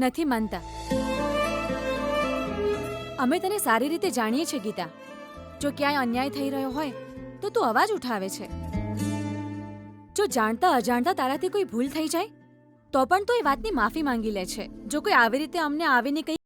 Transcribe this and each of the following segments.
નથી માનતા. અમે તને સારી રીતે જાણીએ છીએ ગીતા. જો ક્યાંય અન્યાય થઈ રહ્યો હોય તો તું અવાજ ઉઠાવે છે. જો જાણતા અજાણતા તારાથી કોઈ ભૂલ થઈ જાય તો પણ તું એ વાતની માફી માંગી લે છે. જો કોઈ આવી રીતે અમને આવીને કંઈ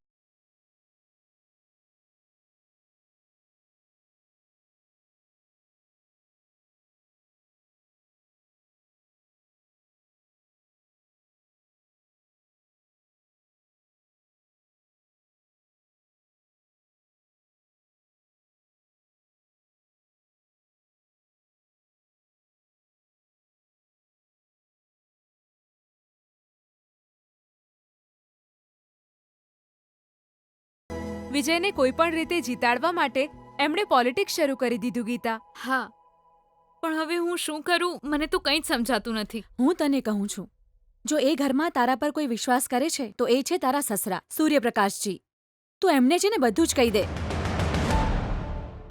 વિજયને કોઈ પણ રીતે જીતાડવા માટે એમણે પોલિટિક્સ શરૂ કરી દીધું ગીતા. હા, પણ હવે હું શું કરું મને તો કંઈ જ સમજાતું નથી. હું તને કહું છું, જો એ ઘરમાં તારા પર કોઈ વિશ્વાસ કરે છે તો એ છે તારા સસરા સૂર્યપ્રકાશજી. તું એમને છે ને બધું જ કહી દે.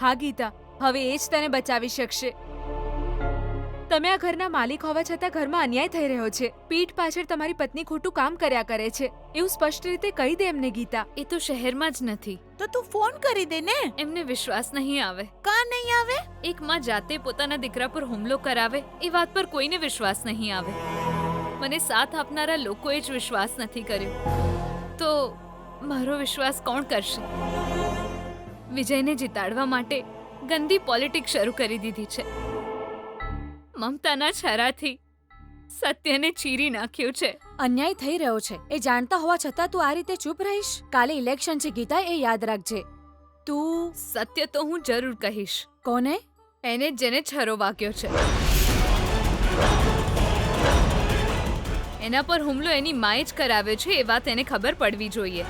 હા ગીતા, હવે એ જ તને બચાવી શકશે. તમે આ ઘરના માલિક હોવા છતાં ઘરમાં અન્યાય થઈ રહ્યો છે. પીઠ પાછળ તમારી પત્ની ખોટું કામ કર્યા કરે છે એવું સ્પષ્ટ રીતે કહી દે એમને ગીતા. એ તો શહેરમાં જ નથી. તો તું ફોન કરી દે ને. એમને વિશ્વાસ નહીં આવે. કા નહીં આવે? એક માં જાતે પોતાના દીકરા પર હુમલો કરાવે એ વાત પર કોઈને વિશ્વાસ નહીં આવે. મને સાથ આપનારા લોકોએ જ વિશ્વાસ નથી કર્યો તો મારો વિશ્વાસ કોણ કરશે? વિજયને જીતાડવા માટે ગંદી પોલિટિક્સ શરૂ કરી દીધી છે. મમતાના છરાથી સત્યને ચીરી નાખ્યું છે. અન્યાય થઈ રહ્યો છે એ જાણતા હોવા છતાં તું આ રીતે ચૂપ રહીશ? કાલે ઇલેક્શન છે ગીતા, એ યાદ રાખજે. તું સત્ય તો હું જરૂર કહીશ. કોને? એને જેને છરો વાગ્યો છે. એના પર હુમલો એની માએ જ કરાવ્યો છે એ વાત એને ખબર પડવી જોઈએ.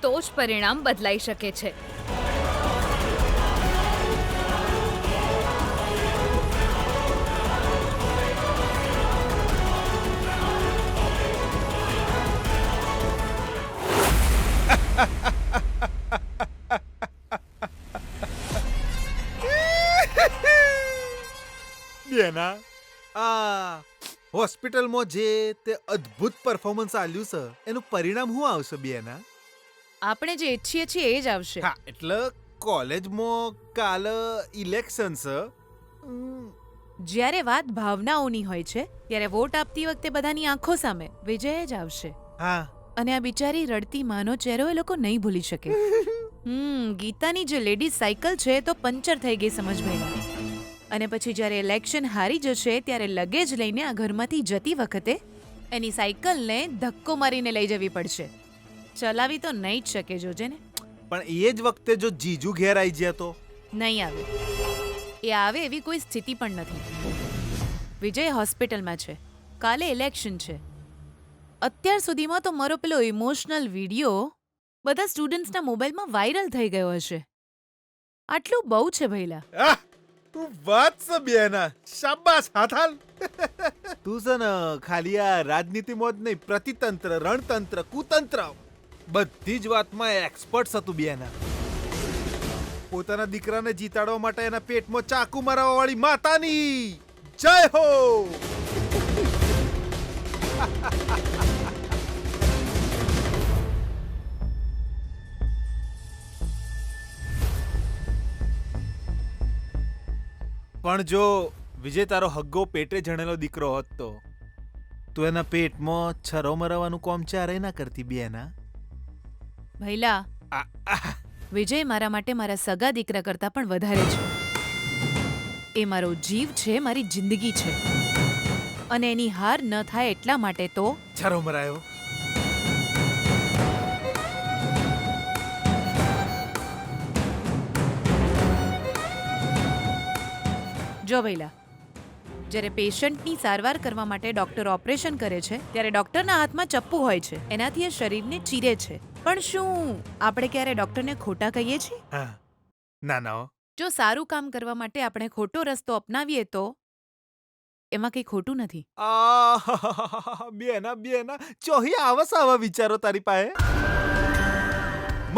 તો જ પરિણામ બદલાઈ શકે છે. બેના, આ હોસ્પિટલમાં જે તે અદ્ભુત પરફોર્મન્સ આલ્યું છે એનું પરિણામ શું આવશે બેના? આપણે જે ઈચ્છીએ છીએ એ જ આવશે. હા, એટલે કોલેજમાં કાલે ઇલેક્શન છે. જ્યારે વાત ભાવનાઓની હોય છે ત્યારે વોટ આપતી વખતે બધાની આંખો સામે વિજય જ આવશે. હા, અને આ બિચારી રડતી માનો ચહેરો એ લોકો નહીં ભૂલી શકે. ગીતાની જે લેડીઝ સાયકલ છે એ તો પંચર થઈ ગઈ સમજભાઈ. અને પછી જ્યારે ઇલેક્શન હારી જશે ત્યારે લગેજ લઈને આ ઘરમાંથી જતી વખતે એની સાયકલને ધક્કો મારીને લઈ જવી પડશે. ચલાવી તો નહીં જ શકે, જોજે ને. પણ એ જ વખતે જો જીજુ ઘેર આવી જાય તો? નહીં આવે. એ આવે એવી કોઈ સ્થિતિ પણ નથી. વિજય હોસ્પિટલમાં છે, કાલે ઇલેક્શન છે. અત્યાર સુધીમાં તો મારો પેલો ઇમોશનલ વિડીયો બધા સ્ટુડન્ટ્સના મોબાઈલમાં વાયરલ થઈ ગયો હશે. આટલું બહુ છે ભઈલા. તું વાત છે બેના, શાબાશ હાથ હાલ. તું છે ને ખાલી આ રાજનીતિમાં જ નહીં, પ્રતિતંત્ર, રણતંત્ર, કુતંત્ર બધી જ વાતમાં એક્સપર્ટ હતું બેના. પોતાના દીકરાને જીતાડવા માટે એના પેટમાં ચાકુ મારવા વાળી માતાની જય હો. પણ જો વિજય તારો હગ્ગો પેટે જણેલો દીકરો હોત તો તું એના પેટમાં છરો મરાવાનું કોમ ચારે ના કરતી બેના. ભઈલા, વિજય મારા માટે મારા સગા દીકરા કરતા પણ વધારે છે. એ મારો જીવ છે, મારી જિંદગી છે. અને એની હાર ન થાય એટલા માટે તો છરો મરાયો. જો ભઈલા, જ્યારે પેશન્ટની સારવાર કરવા માટે ડોક્ટર ઓપરેશન કરે છે ત્યારે ડોક્ટરના હાથમાં ચપ્પુ હોય છે. એનાથી એ શરીરને ચીરે છે. પણ શું આપણે ક્યારે ડોક્ટરને ખોટા કહીએ છીએ? હા, ના ના. જો સારું કામ કરવા માટે આપણે ખોટો રસ્તો અપનાવીએ તો એમાં કંઈ ખોટું નથી. બેના ચોહી આવસ આવા વિચારો તારી પાસે.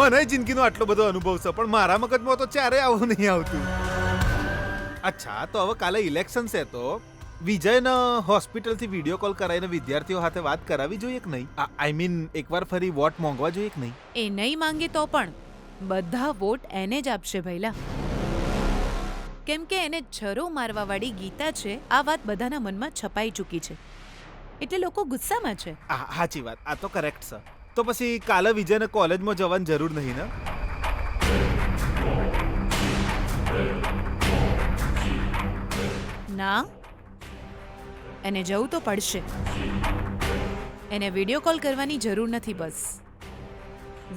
મને જિંદગીનો આટલો બધો અનુભવ છે પણ મારા મગજમાં તો ચારે આવું નહીં આવતું. અચ્છા, તો હવે કાલે ઇલેક્શન છે તો વિજયને હોસ્પિટલથી વિડીયો કોલ કરાવીને વિદ્યાર્થીઓ સાથે વાત કરાવી જોઈએ કે નહીં? આઈ મીન એકવાર ફરી વોટ માંગવા જોઈએ કે નહીં? એ નહીં માંગે તો પણ બધા વોટ એને જ આપશે ભૈલા. કેમ કે એને છરો મારવાવાળી ગીતા છે આ વાત બધાના મનમાં છપાઈ ચૂકી છે, એટલે લોકો ગુસ્સામાં છે. સાચી વાત, આ તો કરેક્ટ છે. તો પછી કાલે વિજયને કોલેજમાં જવાની જરૂર નહીં ને? ના, એને જવું તો પડશે. એને વિડીયો કોલ કરવાની જરૂર નથી. બસ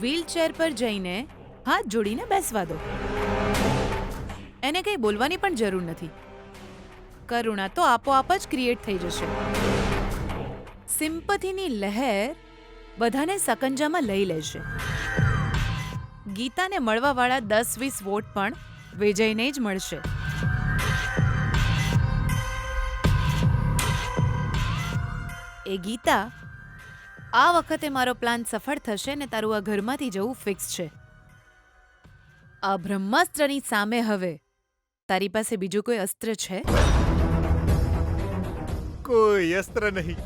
વ્હીલચેર પર જઈને હાથ જોડીને બેસવા દો. એને કંઈ બોલવાની પણ જરૂર નથી. કરુણા તો આપોઆપ જ ક્રિએટ થઈ જશે. સિમ્પથીની લહેર બધાને સકંજામાં લઈ લેશે. ગીતાને મળવાવાળા 10-20 વોટ પણ વિજયને જ મળશે. એ ગીતા, આ વખતે મારો પ્લાન સફળ થશે ને તારું આ ઘરમાંથી જવું ફિક્સ છે. આ બ્રહ્માસ્ત્રની સામે હવે તારી પાસે બીજું કોઈ અસ્ત્ર છે? કોઈ અસ્ત્ર નહીં.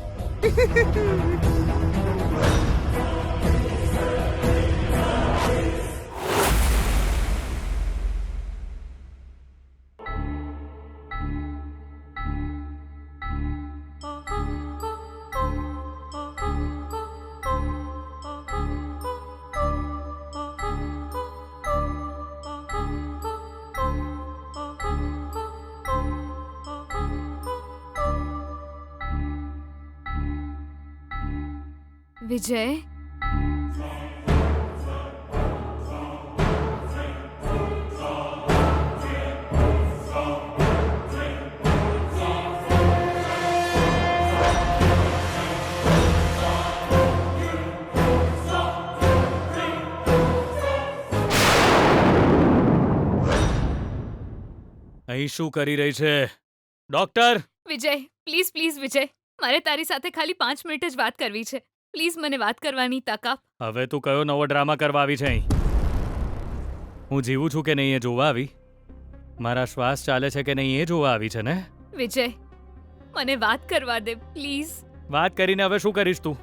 વિજય, અહીં શું કરી રહી છે ડોક્ટર? વિજય, પ્લીઝ પ્લીઝ વિજય, મારે તારી સાથે ખાલી 5 મિનિટ જ વાત કરવી છે. પ્લીઝ મને વાત કરવાની તક આપ. હવે તું કયો નવો ડ્રામા કરવા આવી છે અહીં? હું જીવું છું કે નહીં એ જોવા આવી? મારા શ્વાસ ચાલે છે કે નહીં એ જોવા આવી છે ને? વિજય, મને વાત કરવા દે પ્લીઝ. વાત કરીને હવે શું કરીશ તું?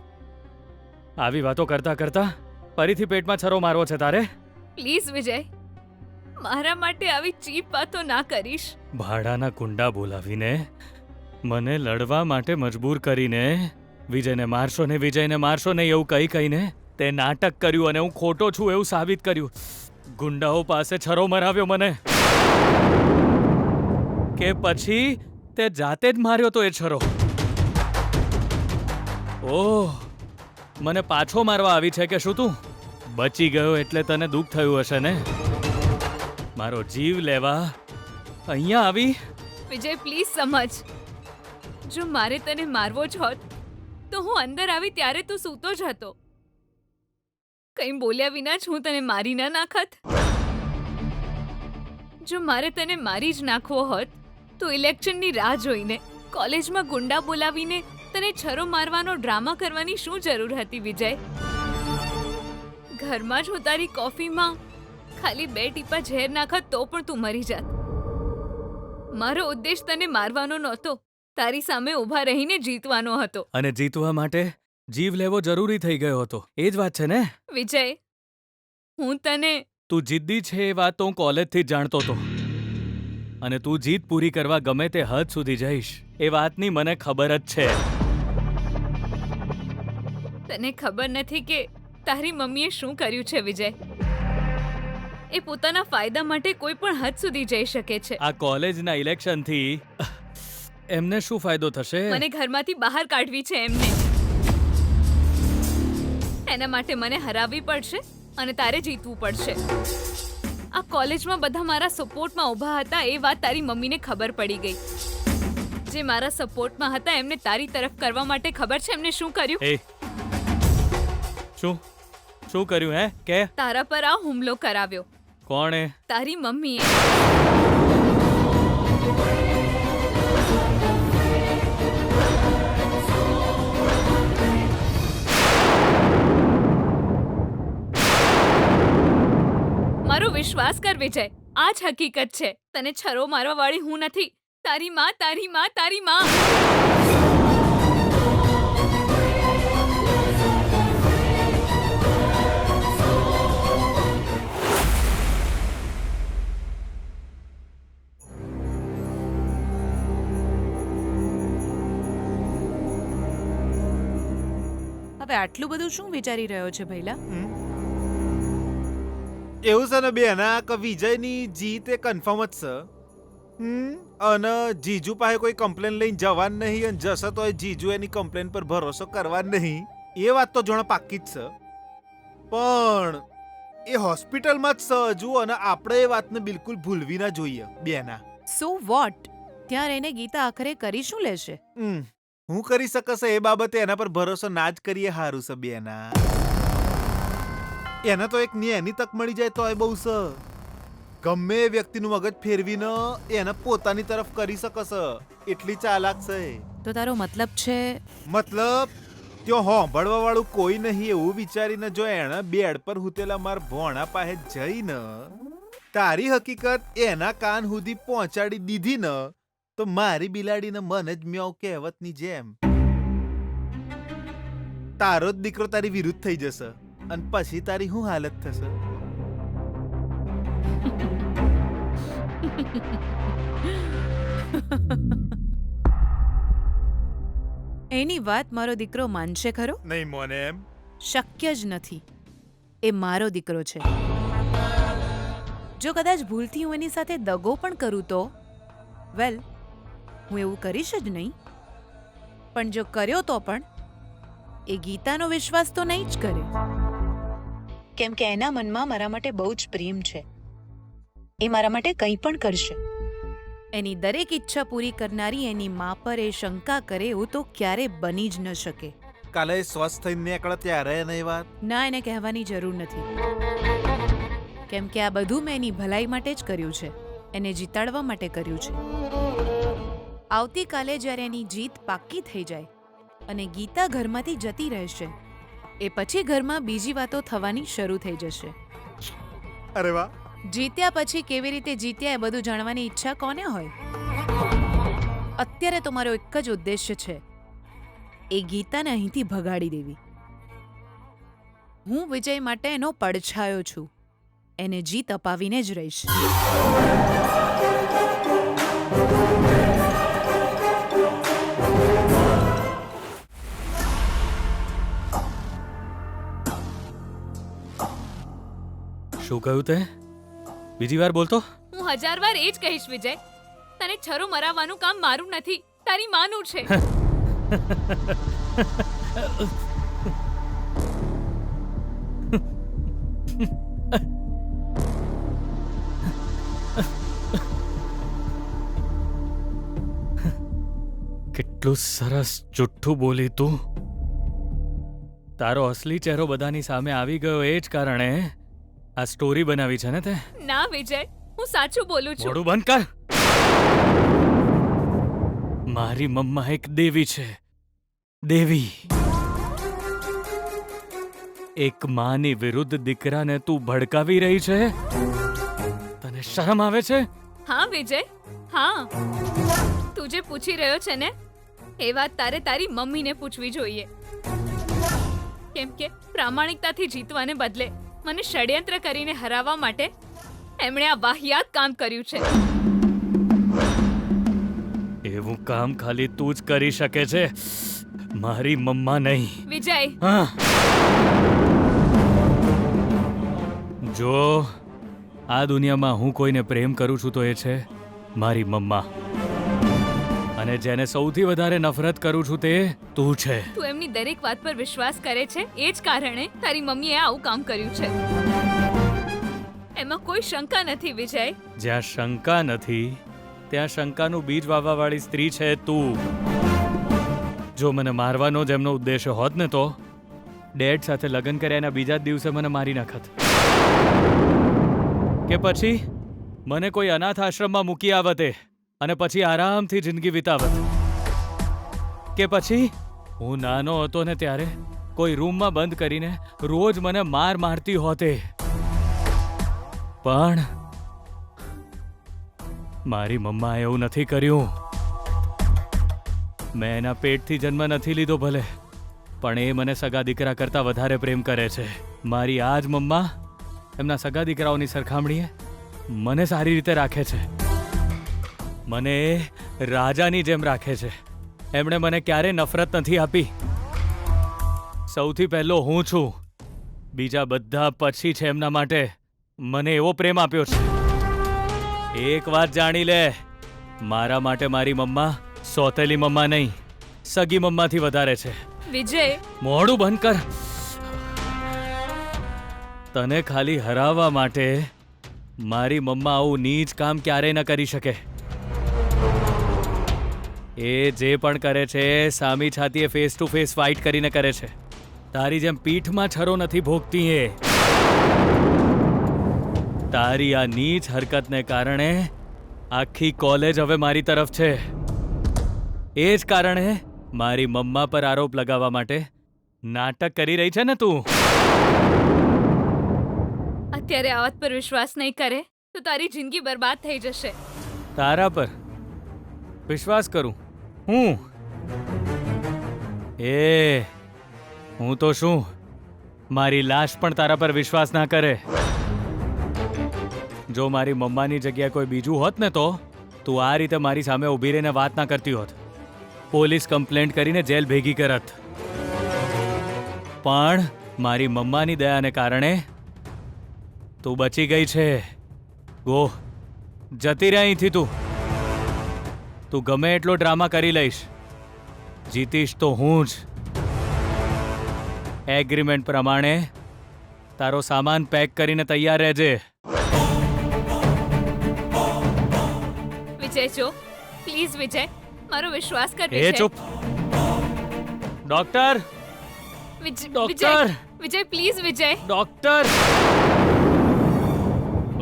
આવી વાતો કરતા કરતા ફરીથી પેટમાં છરો મારવો છે તારે? પ્લીઝ વિજય, મારા માટે આવી ચીપ વાતો ના કરીશ. ભાડાના કુંડા બોલાવીને મને લડવા માટે મજબૂર કરીને વિજયને મારશો ને એવું કહી કહીને તે નાટક કર્યું અને હું ખોટો છું એવું સાબિત કર્યું. ગુંડાઓ પાસે છરો મરાવ્યો મને, કે પછી તે જાતે જ માર્યો તો એ છરો? ઓહ, મને પાછો મારવા આવી છે કે શું તું? બચી ગયો એટલે તને દુઃખ થયું હશે ને? મારો જીવ લેવા અહીંયા આવી? વિજય પ્લીઝ સમજ, જો મારે તને મારવો જ હોત તો હું અંદર આવી ત્યારે તું સૂતો જ હતો. કંઈ બોલ્યા વિના જ હું તને મારી ના નાખત. જો મારે તને મારી જ નાખવો હોત તો ઇલેક્શનની રાહ જોઈને કોલેજમાં ગુંડા બોલાવીને તને છરો મારવાનો ડ્રામા કરવાની શું જરૂર હતી વિજય? ઘરમાં જ હું તારી કોફીમાં ખાલી 2 ટીપા ઝેર નાખત તો પણ તું મરી જાત. મારો ઉદ્દેશ તને મારવાનો નહોતો, તારી સામે ઊભા રહીને જીતવાનો હતો. અને જીતવા માટે જીવ લેવો જરૂરી થઈ ગયો હતો, એ જ વાત છે ને? વિજય, હું તને... તું જિદ્દી છે એ વાત તો હું કોલેજથી જ જાણતો હતો, અને તું જીત પૂરી કરવા ગમે તે હદ સુધી જઈશ એ વાતની મને ખબર જ છે. તને ખબર નથી કે તારી મમ્મીએ શું કર્યું છે વિજય? એ પોતાના ફાયદા માટે કોઈ પણ હદ સુધી જઈ શકે છે. આ કોલેજના ઇલેક્શનથી એમને શું ફાયદો થશે? મને ઘરમાંથી બહાર કાઢવી છે એમને. એના માટે મને હરાવવી પડશે અને તારે જીતવું પડશે. આ કોલેજમાં બધા મારા સપોર્ટમાં ઊભા હતા એ વાત તારી મમ્મીને ખબર પડી ગઈ. જે મારા સપોર્ટમાં હતા એમને તારી તરફ કરવા માટે ખબર છે એમને શું કર્યું? શું કર્યું હે? કે તારા પર આ હુમલો કરાવ્યો. કોણે? તારી મમ્મીએ. મારો વિશ્વાસ કર વિજય, આ જ હકીકત છે. તને છરો મારવા વાળી હું નથી, તારી માં તારી માં તારી માં હવે આટલું બધું શું વિચારી રહ્યો છે ભૈલા? એવું છે ને બેના કે વિજયની જીત એ કન્ફર્મ જ છે. અને જીજુ પાસે કોઈ કમ્પ્લેન લઈને જવાનું નહીં, અને જશે તો જીજુ એની કમ્પ્લેન પર ભરોસો કરવા નહીં. એ વાત તો જોણે પાક્કી જ છે. પણ એ હોસ્પિટલમાં જ છે હજુ, અને આપણે એ વાતને બિલકુલ ભૂલવી ના જોઈએ બેના. So what? ત્યાં રહીને ગીતા આખરે કરી શું લેશે? હું કરી શકશે એ બાબતે એના પર ભરોસો ના જ કરીએ હારું છે બેના. એને તો એક એની તક મળી જાય તો એ બહુ છે. ગમે એ વ્યક્તિનું મગજ ફેરવીને એને પોતાની તરફ કરી શકશે, એટલી ચાલાક છે. તો તારો મતલબ છે મતલબ ત્યાં હોંભળવા વાળું કોઈ નહીં એવું વિચારીને જો એણે બેડ પર હુતેલા માર ભોણા પાસે જઈને તારી હકીકત એના કાન સુધી પહોંચાડી દીધી ને, તો મારી બિલાડીને મને જ મ્યાઉ કહેવતની જેમ તારો જ દીકરો તારી વિરુદ્ધ થઈ જશે, અને પછી તારી શું હાલત થશે? એની વાત મારો દીકરો માનશે ખરો? નહીં મોને એમ. શક્ય જ નથી. એ મારો દીકરો છે. જો કદાચ ભૂલથી હું એની સાથે દગો પણ કરું તો વેલ, હું એવું કરીશ જ નહીં. પણ જો કર્યો તો પણ એ ગીતાનો વિશ્વાસ તો નહીં જ કરે, કેમ કે એના મનમાં મારા માટે બહુ જ પ્રેમ છે. એ મારા માટે કંઈ પણ કરશે. એની દરેક ઈચ્છા પૂરી કરનારી એની મા પર એ શંકા કરે એવું તો ક્યારે બની જ ન શકે. કાલે સ્વસ્થ થઈને નીકળે ત્યારે એને એ વાત ના, એને કહેવાની જરૂર નથી, કેમ કે આ બધું મેં એની ભલાઈ માટે જ કર્યું છે, એને જીતાડવા માટે કર્યું છે. આવતીકાલે જ્યારે એની જીત પાક્કી થઈ જાય અને ગીતા ઘરમાંથી જતી રહેશે, એ પછી ઘરમાં બીજી વાતો થવાની શરૂ થઈ જશે. અરે વાહ. જીત્યા પછી કેવી રીતે જીત્યા એ બધું જાણવાની ઈચ્છા કોને હોય? અત્યારે તો મારો એક જ ઉદ્દેશ્ય છે, એ ગીતાને અહીંથી ભગાડી દેવી. હું વિજય માટે એનો પડછાયો છું, એને જીત અપાવીને જ રહીશ. શું કહ્યું તે? બીજી વાર બોલતો. હું 1000 વાર એ જ કહીશ વિજય, તને છરો મરાવવાનું કામ મારું નથી, તારી માનું છે. કેટલું સરસ જુઠ્ઠું બોલી તું. તારો અસલી ચહેરો બધાની સામે આવી ગયો એ જ કારણે આ સ્ટોરી બનાવી છે ને તે? ના વિજય, હું સાચું બોલું છું. મોઢું બંધ કર. મારી મમ્મા એક દેવી છે, દેવી. એક માની વિરુદ્ધ દીકરાને તું ભડકાવી રહી છે? તને શરમ આવે છે? હા વિજય, હા. તું જે પૂછી રહ્યો છે ને એ વાત તારે તારી મમ્મીને પૂછવી જોઈએ, કેમ કે પ્રામાણિકતાથી જીતવાને બદલે મને ષડયંત્ર કરીને હરાવવા માટે એમણે આ વાહિયાત કામ કર્યું છે. એવું કામ ખાલી તું જ કરી શકે છે, મારી મમ્મા નહીં. વિજય, હા. જો આ દુનિયામાં હું કોઈને પ્રેમ કરું છું તો એ છે મારી મમ્મા, અને જેને સૌથી વધારે નફરત કરું છું તે તું છે. તું એમની દરેક વાત પર વિશ્વાસ કરે છે, એ જ કારણે તારી મમ્મીએ આવું કામ કર્યું છે. એમાં કોઈ શંકા નથી વિજય. જ્યાં શંકા નથી ત્યાં શંકાનું બીજ વાવવાવાળી સ્ત્રી છે તું. જો મને મારવાનો જ એમનો ઉદ્દેશ્ય હોત ને તો ડેડ સાથે લગ્ન કર્યા એના બીજા જ દિવસે મને મારી નાખત, કે પછી મને કોઈ અનાથ આશ્રમમાં મૂકી આવતે અને પછી આરામથી જિંદગી વિતાવત, કે પછી હું નાનો હતો ને ત્યારે કોઈ રૂમમાં બંધ કરીને રોજ મને મારતી હોતે. પણ મારી મમ્માએ એવું નથી કર્યું. મેં એના પેટથી જન્મ નથી લીધો ભલે, પણ એ મને સગા દીકરા કરતાં વધારે પ્રેમ કરે છે. મારી આ જ મમ્મા એમના સગા દીકરાઓની સરખામણીએ મને સારી રીતે રાખે છે. મને એ રાજાની જેમ રાખે છે. એમણે મને ક્યારે નફરત નથી આપી. સૌથી પહેલો હું છું, બીજા બધા પછી છે એમના માટે. મને એવો પ્રેમ આપ્યો છે. એક વાત જાણી લે, મારા માટે મારી મમ્મા સોતેલી મમ્મા નહીં, સગી મમ્માથી વધારે છે. વિજય, મોઢું બંધ કર. તને ખાલી હરાવવા માટે મારી મમ્મા આવું નીચ કામ ક્યારેય ન કરી શકે. એ જે પણ કરે છે સામી છાતીએ ફેસ ટુ ફેસ ફાઇટ કરીને કરે છે. તારી જેમ પીઠમાં છરો નથી ભોગતી એ. તારી આ નીચ હરકતને કારણે આખી કોલેજ હવે મારી તરફ છે. એ જ કારણે મારી મમ્મા પર આરોપ લગાવવા માટે નાટક કરી રહી છે ને તું. અત્યારે આ વાત પર વિશ્વાસ નહીં કરે તો તારી જિંદગી બરબાદ થઈ જશે. તારા પર વિશ્વાસ કરું હું? હું તો શું, મારી લાશ પણ તારા પર વિશ્વાસ ના કરે. જો મારી મમ્માની જગ્યાએ કોઈ બીજું હોત ને તો તું આ રીતે મારી સામે ઊભી રહીને વાત ના કરતી હોત. પોલીસ કમ્પ્લેન્ટ કરીને જેલ ભેગી કરત. પણ મારી મમ્માની દયાને કારણે તું બચી ગઈ છે. ગો, જતી રહે અહીંથી તું. તું ગમે એટલો ડ્રામા કરી લઈશ, જીતીશ તો હું જ. એગ્રીમેન્ટ પ્રમાણે તારો સામાન પેક કરીને તૈયાર રહેજે. વિજય જો, પ્લીઝ વિજય, મારો વિશ્વાસ કર એ વિજય. ચૂપ. Doctor, Vijay, doctor! Vijay please Vijay. Doctor!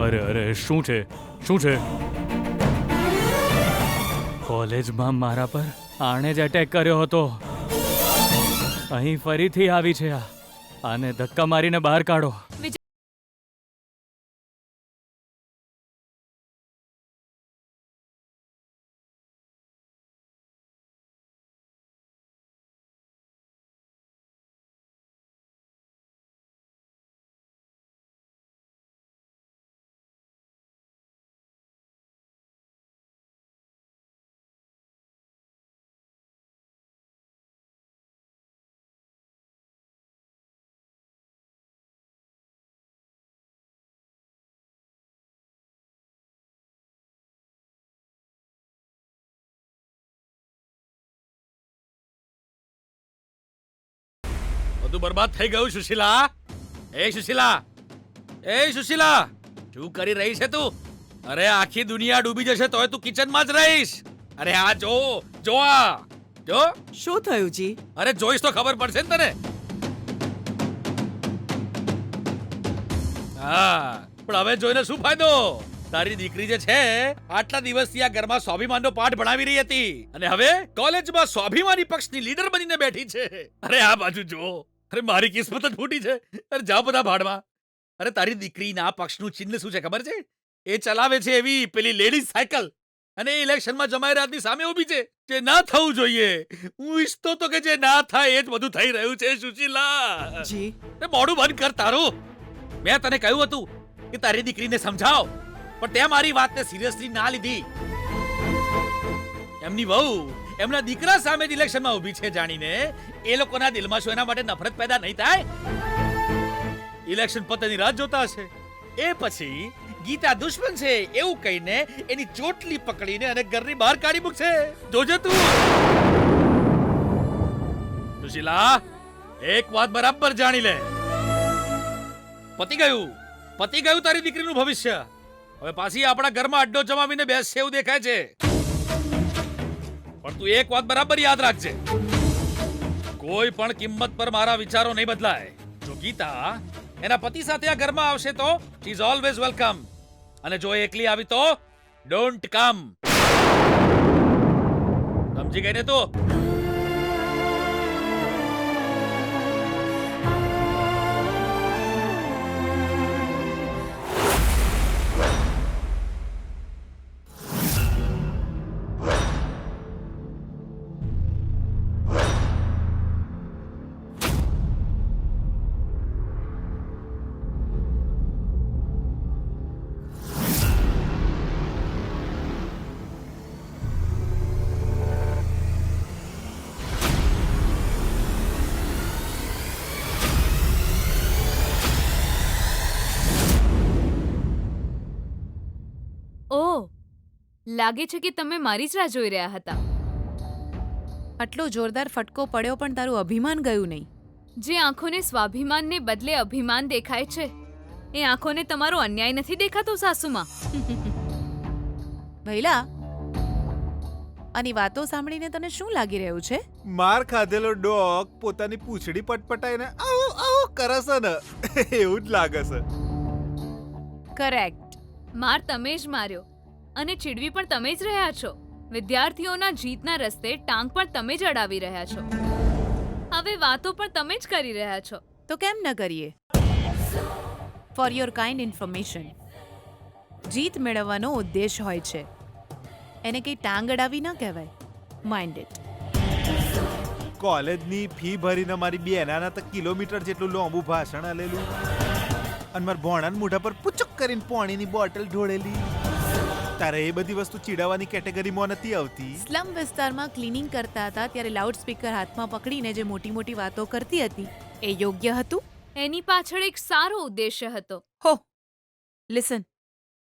અરે અરે, શું છે, શું છે? કોલેજમાં મારા પર આણે જ એટેક કર્યો હતો. અહીં ફરીથી આવી છે. આને ધક્કા મારીને બહાર કાઢો. બધું બરબાદ થઈ ગયું. સુશીલા, એ સુશીલા, એ સુશીલા, શું કરી રહી છે તું? અરે આખી દુનિયા ડૂબી જશે તોય તું કિચનમાં જ રહીશ. અરે આ જો, જો આ જો. શું થયું જી? અરે જોઈશ તો ખબર પડશે ને તને. હા, પણ હવે જોઈને શું ફાયદો? તારી દીકરી જે છે આટલા દિવસથી આ ઘરમાં સ્વાભિમાનનો પાઠ ભણાવી રહી હતી અને હવે કોલેજમાં સ્વાભિમાની પક્ષની લીડર બનીને બેઠી છે. અરે આ બાજુ જો. અરે મારી કિસ્મત જ ફૂટી છે. અરે જાઓ બધા ભાડમાં. અરે તારી દીકરીના પક્ષનું ચિહ્ન શું છે ખબર છે? એ ચલાવે છે એવી પેલી લેડીઝ સાયકલ અને એ ઇલેક્શનમાં જમાઈ રાતની સામે ઊભી છે. જે ના થવું જોઈએ. હું ઈચ્છતો તો કે જે ના થાય એ જ બધું થઈ રહ્યું છે. સુશીલા જી, એ મોઢું બંધ કર તારું. મેં તને કહ્યું હતું કે તારી દીકરીને સમજાવ, પણ તે મારી વાતને સિરિયસલી ના લીધી. એમની વહુ એમના દીકરા સામે ઇલેક્શનમાં ઊભી છે જાણીને એ લોકોના દિલમાં શું એના માટે નફરત પેદા નહીં થાય? ઇલેક્શન પતેની રાહ જોતા હશે. એ પછી ગીતા દુશ્મન છે એવું કહીને એની ચોટલી પકડીને અને ઘરની બહાર કાઢી મૂકશે. જોજે તું. સુશીલા, એક વાત બરાબર જાણી લે. પતી ગયું, પતી ગયું તારી દીકરીનું ભવિષ્ય. હવે પાછી આપણા ઘરમાં અડ્ડો જમાવીને બેસશે એવું દેખાય છે. પણ તું એક વાત બરાબર યાદ રાખજે, કોઈ પણ કિંમત પર મારા વિચારો નહીં બદલાય. જો ગીતા એના પતિ સાથે આ ઘરમાં આવશે તો શી ઇઝ ઓલવેઝ વેલકમ, અને જો એકલી આવી તો ડોન્ટ કમ. સમજી ગઈ ને તું? લાગે છે કે તમે મારી જ રાહ જોઈ રહ્યા હતા. આટલો જોરદાર ફટકો પડ્યો પણ તારું અભિમાન ગયું નહીં. જે આંખોને સ્વાભિમાનને બદલે અભિમાન દેખાય છે એ આંખોને તમારો અન્યાય નથી દેખાતો સાસુમાં. ભૈલા, આની વાતો સાંભળીને તને શું લાગી રહ્યું છે? માર ખાધેલો ડોગ પોતાની પૂંછડી પટપટાઈને આવો આવો કરે છે ને એવું જ લાગે છે. કરેક્ટ. માર તમે જ માર્યો અને ચીડવી પણ તમે જ રહ્યા છો. વિદ્યાર્થીઓના જીતના રસ્તે ટાંગ પણ તમે જ અડાવી રહ્યા છો. હવે વાતો પણ તમે જ કરી રહ્યા છો. તો કેમ ન કરીએ? ફોર યોર કાઇન્ડ ઇન્ફોર્મેશન, જીત મેળવવાનો ઉદ્દેશ હોય છે, એને કંઈ ટાંગ અડાવી ન કહેવાય. Mind it. કોલેજની ફી ભરીને મારી બેનાના તો કિલોમીટર જેટલું લાંબુ ભાષણ આલેલું અને મારા ભોણાના મોઢા પર પૂચક કરીને પાણીની બોટલ ઢોળેલી. તારે એ બધી વસ્તુ ચીડાવવાની કેટેગરીમાં નથી આવતી. સ્લમ વિસ્તારમાં ક્લિનિંગ કરતા હતા ત્યારે લાઉડ સ્પીકર હાથમાં પકડીને જે મોટી મોટી વાતો કરતી હતી એ યોગ્ય હતું? એની પાછળ એક સારો ઉદ્દેશ્ય હતો. હો, લિસન,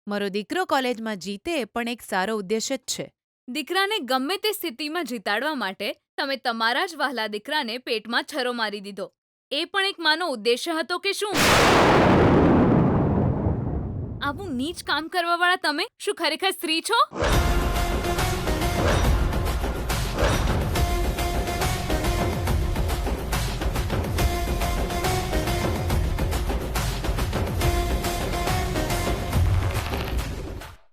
મારો દીકરો કોલેજમાં જીતે એ પણ એક સારો ઉદ્દેશ્ય જ છે. દીકરાને ગમે તે સ્થિતિમાં જીતાડવા માટે તમે તમારા જ વહાલા દીકરાને પેટમાં છરો મારી દીધો. એ પણ એક માનો ઉદ્દેશ્ય હતો કે શું? આવું નીચ કામ કરવાવાળા તમે શું ખરેખર સ્ત્રી છો?